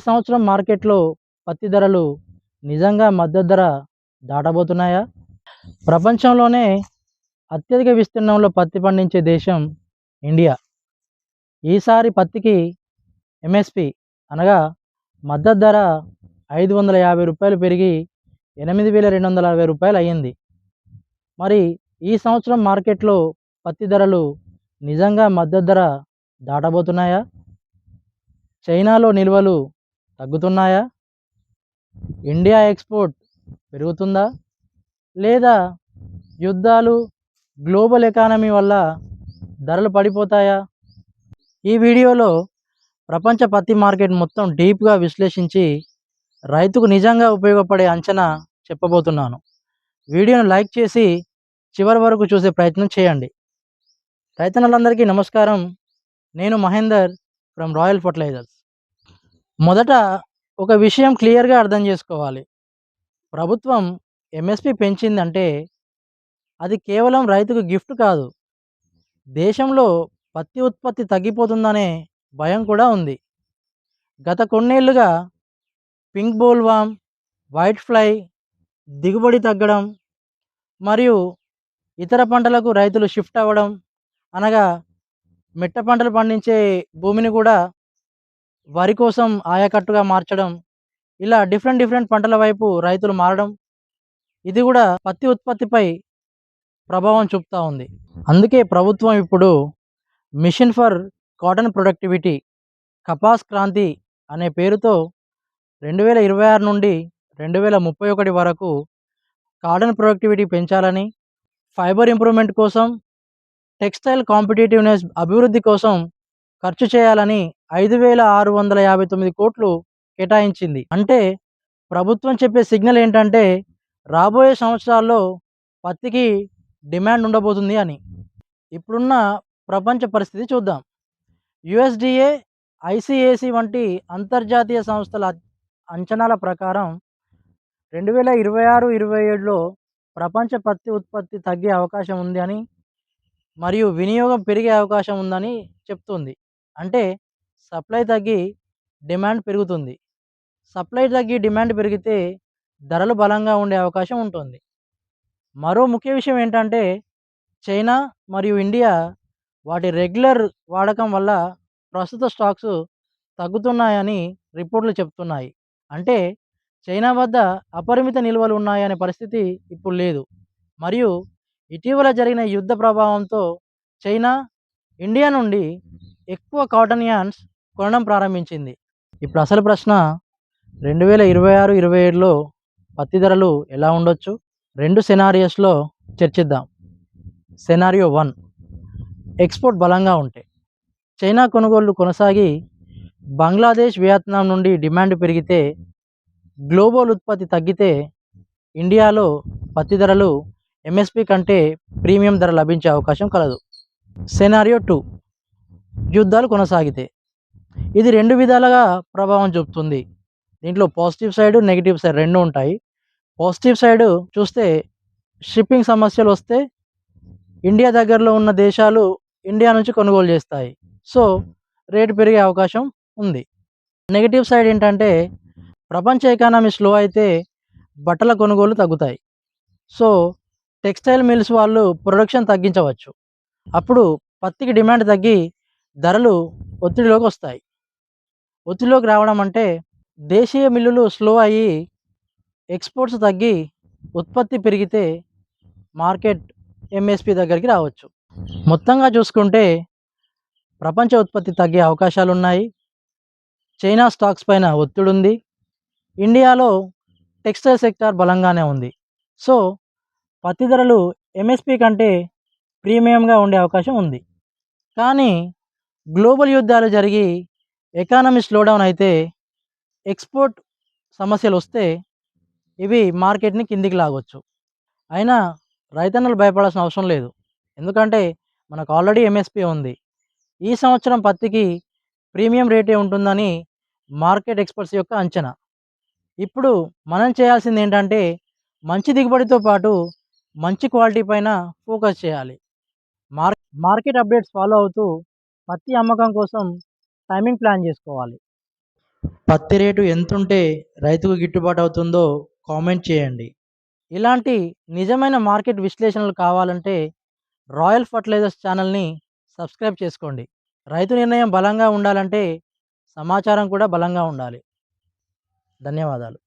ఈ సంవత్సరం మార్కెట్లో పత్తి ధరలు నిజంగా మద్దతు ధర దాటబోతున్నాయా? ప్రపంచంలోనే అత్యధిక విస్తీర్ణంలో పత్తి పండించే దేశం ఇండియా. ఈసారి పత్తికి ఎంఎస్పి అనగా మద్దతు ధర రూ. 550 పెరిగి రూ. 8,260 అయ్యింది. మరి ఈ సంవత్సరం మార్కెట్లో పత్తి ధరలు నిజంగా మద్దతు ధర దాటబోతున్నాయా? చైనాలో నిల్వలు తగ్గుతున్నాయా? ఇండియా ఎక్స్పోర్ట్ పెరుగుతుందా? లేదా యుద్ధాలు, గ్లోబల్ ఎకానమీ వల్ల ధరలు పడిపోతాయా? ఈ వీడియోలో ప్రపంచ పత్తి మార్కెట్ మొత్తం డీప్గా విశ్లేషించి రైతుకు నిజంగా ఉపయోగపడే అంచనా చెప్పబోతున్నాను. వీడియోను లైక్ చేసి చివరి వరకు చూసే ప్రయత్నం చేయండి. రైతన్నలందరికీ నమస్కారం. నేను మహేందర్ ఫ్రమ్ రాయల్ ఫర్టిలైజర్స్. మొదట ఒక విషయం క్లియర్గా అర్థం చేసుకోవాలి. ప్రభుత్వం ఎంఎస్పి పెంచిందంటే అది కేవలం రైతుకు గిఫ్ట్ కాదు. దేశంలో పత్తి ఉత్పత్తి తగ్గిపోతుందనే భయం కూడా ఉంది. గత కొన్నేళ్లుగా పింక్ బోల్వామ్, వైట్ ఫ్లై దిగుబడి తగ్గడం మరియు ఇతర పంటలకు రైతులు షిఫ్ట్ అవ్వడం, అనగా మిట్ట పంటలు పండించే భూమిని కూడా వరి కోసం ఆయకట్టుగా మార్చడం, ఇలా డిఫరెంట్ పంటల వైపు రైతులు మారడం, ఇది కూడా పత్తి ఉత్పత్తిపై ప్రభావం చూపుతూ ఉంది. అందుకే ప్రభుత్వం ఇప్పుడు mission for cotton productivity, Kapas Kranti అనే పేరుతో 2026 నుండి 2031 వరకు కాటన్ ప్రొడక్టివిటీ పెంచాలని, ఫైబర్ ఇంప్రూవ్మెంట్ కోసం, టెక్స్టైల్ కాంపిటేటివ్నెస్ అభివృద్ధి కోసం ఖర్చు చేయాలని 5,659 కోట్లు కేటాయించింది. అంటే ప్రభుత్వం చెప్పే సిగ్నల్ ఏంటంటే రాబోయే సంవత్సరాల్లో పత్తికి డిమాండ్ ఉండబోతుంది అని. ఇప్పుడున్న ప్రపంచ పరిస్థితి చూద్దాం. యుఎస్డిఏ, ఐసిఏసి వంటి అంతర్జాతీయ సంస్థల అంచనాల ప్రకారం 2026-27లో ప్రపంచ పత్తి ఉత్పత్తి తగ్గే అవకాశం ఉంది అని, మరియు వినియోగం పెరిగే అవకాశం ఉందని చెప్తుంది. అంటే సప్లై తగ్గి డిమాండ్ పెరుగుతుంది. సప్లై తగ్గి డిమాండ్ పెరిగితే ధరలు బలంగా ఉండే అవకాశం ఉంటుంది. మరో ముఖ్య విషయం ఏంటంటే చైనా మరియు ఇండియా వాటి రెగ్యులర్ వాడకం వల్ల ప్రస్తుత స్టాక్స్ తగ్గుతున్నాయని రిపోర్ట్లు చెప్తున్నాయి. అంటే చైనా వద్ద అపరిమిత నిల్వలు ఉన్నాయనే పరిస్థితి ఇప్పుడు లేదు. మరియు ఇటీవల జరిగిన యుద్ధ ప్రభావంతో చైనా ఇండియా నుండి ఎక్కువ కాటన్ యాన్స్ కొనడం ప్రారంభించింది. ఇప్పుడు అసలు ప్రశ్న, 2026-27లో పత్తి ధరలు ఎలా ఉండొచ్చు? 2 సెనారియోస్లో చర్చిద్దాం. సెనారియో 1, ఎక్స్పోర్ట్ బలంగా ఉంటే చైనా కొనుగోళ్లు కొనసాగి బంగ్లాదేశ్, వియత్నాం నుండి డిమాండ్ పెరిగితే, గ్లోబల్ ఉత్పత్తి తగ్గితే ఇండియాలో పత్తి ధరలు ఎంఎస్పి కంటే ప్రీమియం ధర లభించే అవకాశం కలదు. సెనారియో 2, యుద్ధాలు కొనసాగితే. ఇది 2 విధాలుగా ప్రభావం చూపుతుంది. దీంట్లో పాజిటివ్ సైడ్, నెగిటివ్ సైడ్ 2 ఉంటాయి. పాజిటివ్ సైడ్ చూస్తే షిప్పింగ్ సమస్యలు వస్తే ఇండియా దగ్గరలో ఉన్న దేశాలు ఇండియా నుంచి కొనుగోలు చేస్తాయి. సో రేటు పెరిగే అవకాశం ఉంది. నెగిటివ్ సైడ్ ఏంటంటే ప్రపంచ ఎకానమీ స్లో అయితే బట్టల కొనుగోలు తగ్గుతాయి. సో టెక్స్టైల్ మిల్స్ వాళ్ళు ప్రొడక్షన్ తగ్గించవచ్చు. అప్పుడు పత్తికి డిమాండ్ తగ్గి ధరలు ఒత్తిడిలోకి వస్తాయి. ఒత్తిడిలోకి రావడం అంటే దేశీయ మిల్లులు స్లో అయ్యి ఎక్స్పోర్ట్స్ తగ్గి ఉత్పత్తి పెరిగితే మార్కెట్ ఎంఎస్పి దగ్గరికి రావచ్చు. మొత్తంగా చూసుకుంటే ప్రపంచ ఉత్పత్తి తగ్గే అవకాశాలు ఉన్నాయి. చైనా స్టాక్స్ పైన ఒత్తిడి ఉంది. ఇండియాలో టెక్స్టైల్ సెక్టార్ బలంగానే ఉంది. సో పత్తి ధరలు ఎంఎస్పి కంటే ప్రీమియంగా ఉండే అవకాశం ఉంది. కానీ గ్లోబల్ యుద్ధాలు జరిగి ఎకానమీ స్లోడౌన్ అయితే, ఎక్స్పోర్ట్ సమస్యలు వస్తే ఇవి మార్కెట్ని కిందికి లాగొచ్చు. అయినా రైతన్నలు భయపడాల్సిన అవసరం లేదు. ఎందుకంటే మనకు ఆల్రెడీ ఎంఎస్పి ఉంది. ఈ సంవత్సరం పత్తికి ప్రీమియం రేటే ఉంటుందని మార్కెట్ ఎక్స్పర్ట్స్ యొక్క అంచనా. ఇప్పుడు మనం చేయాల్సింది ఏంటంటే మంచి దిగుబడితో పాటు మంచి క్వాలిటీ పైన ఫోకస్ చేయాలి. మార్కెట్ అప్డేట్స్ ఫాలో అవుతూ పత్తి అమ్మకం కోసం టైమింగ్ ప్లాన్ చేసుకోవాలి. పత్తి రేటు ఎంతుంటే రైతుకు గిట్టుబాటు అవుతుందో కామెంట్ చేయండి. ఇలాంటి నిజమైన మార్కెట్ విశ్లేషణలు కావాలంటే రాయల్ ఫర్టిలైజర్స్ ఛానల్ని సబ్స్క్రైబ్ చేసుకోండి. రైతు నిర్ణయం బలంగా ఉండాలంటే సమాచారం కూడా బలంగా ఉండాలి. ధన్యవాదాలు.